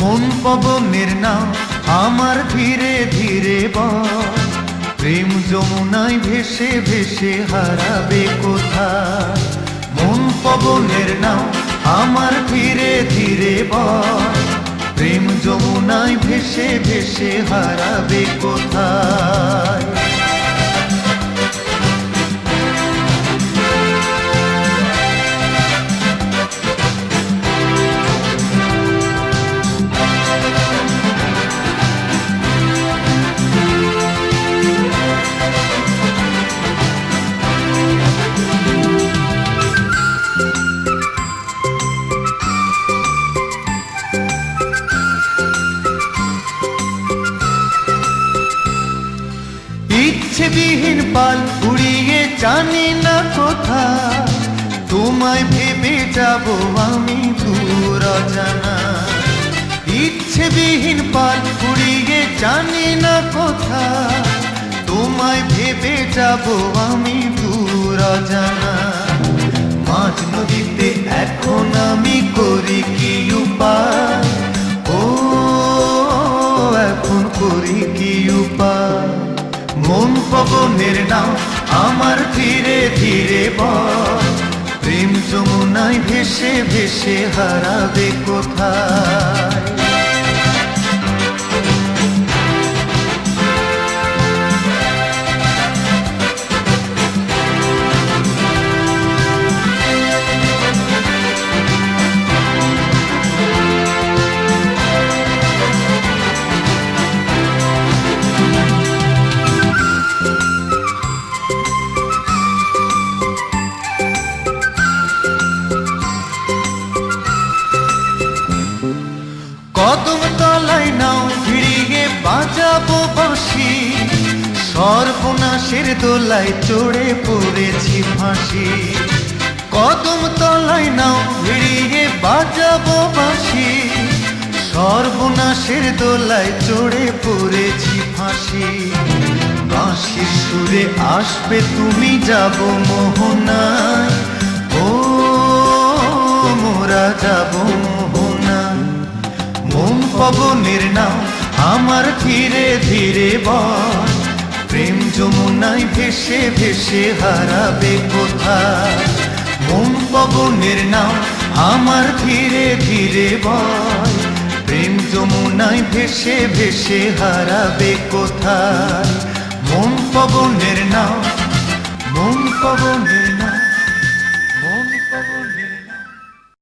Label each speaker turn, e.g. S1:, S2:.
S1: মন পবনের নাম আমার ধীরে ধীরে বয়, প্রেম যমুনায় ভেসে ভেসে হারাবে কোথায়। মন পবনের নাম আমার ধীরে ধীরে বয়, প্রেম যমুনায় ভেসে ভেসে হারাবে কোথায়। ইচ্ছেবিহীন পাল উড়িয়ে জানি না কোথায়, তোমায় ভেবে যাব আমি দূর অজানা। ইচ্ছেবিহীন পাল উড়িয়ে জানি না কোথায়, তোমায় ভেবে যাব আমি দূর অজানা। মাঝ নদীতে এখন আমি করি কি উপায়, ও এখন করি কি উপায়। মন পবনের নাম আমার ধীরে ধীরে বয়, প্রেম যমুনায় ভেসে ভেসে হারাবে কোথায়। কদম তলায় নাও ভিড়িয়ে বাজাবো বাঁশি, সর্বনাশের দোলায় চড়ে পড়েছি ফাঁসি। কদম তলায় নাও ভিড়িয়ে বাজাবো বাঁশি, সর্বনাশের দোলায় চড়ে পড়েছি ফাঁসি। বাঁশির সুরে আসবে তুমি যাব মোহনায়, ও মোরা যাব মোহনায়। মন পবনের নাম আমার ধীরে ধীরে বয়, প্রেম যমুনায় ভেসে ভেসে হারাবে কোথায়। মন পবনের নাম আমার ধীরে ধীরে বয়, প্রেম যমুনায় ভেসে ভেসে হারাবে কোথায়। মন পবনের নাম, মন পবনের নাম।